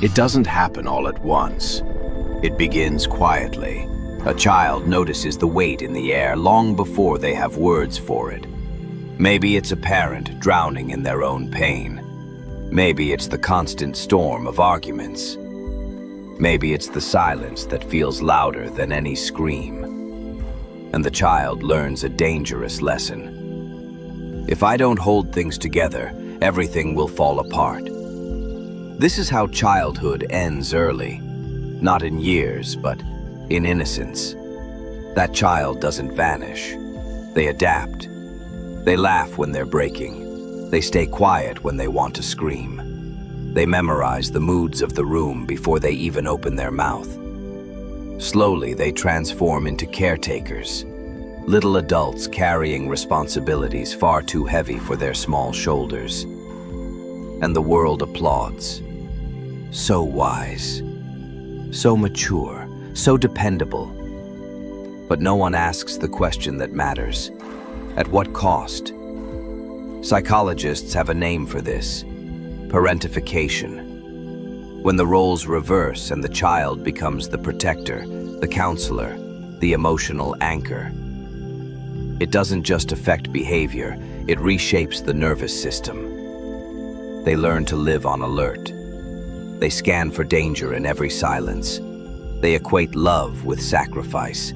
It doesn't happen all at once. It begins quietly. A child notices the weight in the air long before they have words for it. Maybe it's a parent drowning in their own pain. Maybe it's the constant storm of arguments. Maybe it's the silence that feels louder than any scream. And the child learns a dangerous lesson. If I don't hold things together, everything will fall apart. This is how childhood ends early. Not in years, but in innocence. That child doesn't vanish. They adapt. They laugh when they're breaking. They stay quiet when they want to scream. They memorize the moods of the room before they even open their mouth. Slowly, they transform into caretakers, little adults carrying responsibilities far too heavy for their small shoulders. And the world applauds. So wise, so mature, so dependable. But no one asks the question that matters. At what cost? Psychologists have a name for this: parentification. When the roles reverse and the child becomes the protector, the counselor, the emotional anchor. It doesn't just affect behavior, it reshapes the nervous system. They learn to live on alert. They scan for danger in every silence. They equate love with sacrifice.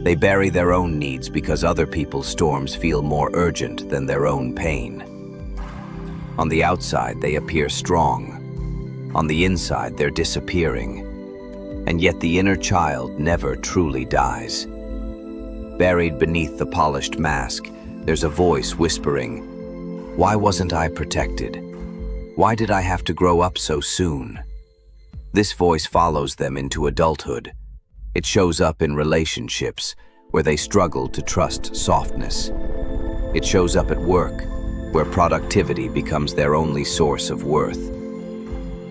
They bury their own needs because other people's storms feel more urgent than their own pain. On the outside, they appear strong. On the inside, they're disappearing. And yet the inner child never truly dies. Buried beneath the polished mask, there's a voice whispering, "Why wasn't I protected? Why did I have to grow up so soon?" This voice follows them into adulthood. It shows up in relationships where they struggle to trust softness. It shows up at work, where productivity becomes their only source of worth.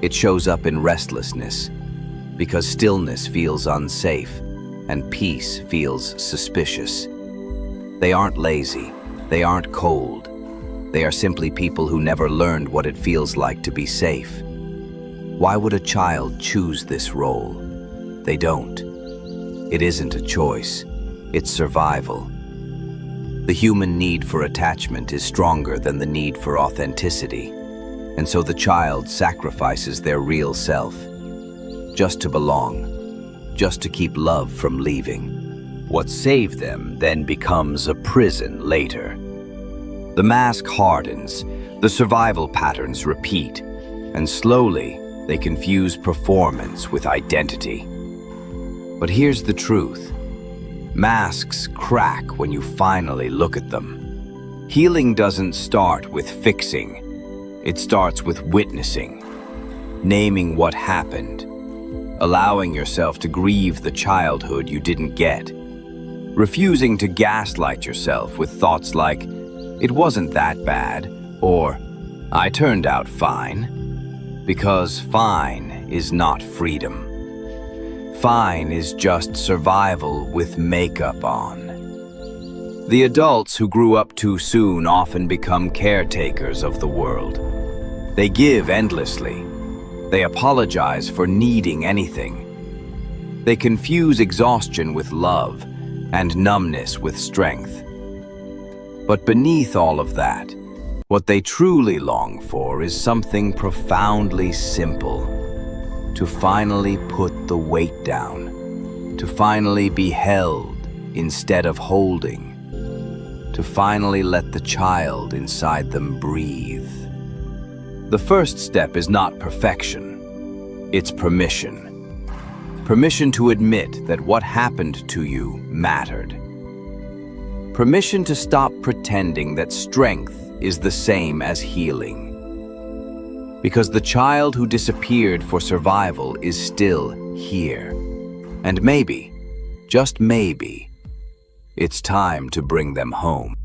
It shows up in restlessness, because stillness feels unsafe and peace feels suspicious. They aren't lazy, they aren't cold. They are simply people who never learned what it feels like to be safe. Why would a child choose this role? They don't. It isn't a choice, it's survival. The human need for attachment is stronger than the need for authenticity, and so the child sacrifices their real self, just to belong, just to keep love from leaving. What saved them then becomes a prison later. The mask hardens, the survival patterns repeat, and slowly they confuse performance with identity. But here's the truth. Masks crack when you finally look at them. Healing doesn't start with fixing. It starts with witnessing, naming what happened, allowing yourself to grieve the childhood you didn't get, refusing to gaslight yourself with thoughts like, "It wasn't that bad," or "I turned out fine," because fine is not freedom. Fine is just survival with makeup on. The adults who grew up too soon often become caretakers of the world. They give endlessly. They apologize for needing anything. They confuse exhaustion with love and numbness with strength. But beneath all of that, what they truly long for is something profoundly simple. To finally put the weight down. To finally be held instead of holding. To finally let the child inside them breathe. The first step is not perfection. It's permission. Permission to admit that what happened to you mattered. Permission to stop pretending that strength is the same as healing. Because the child who disappeared for survival is still here. And maybe, just maybe, it's time to bring them home.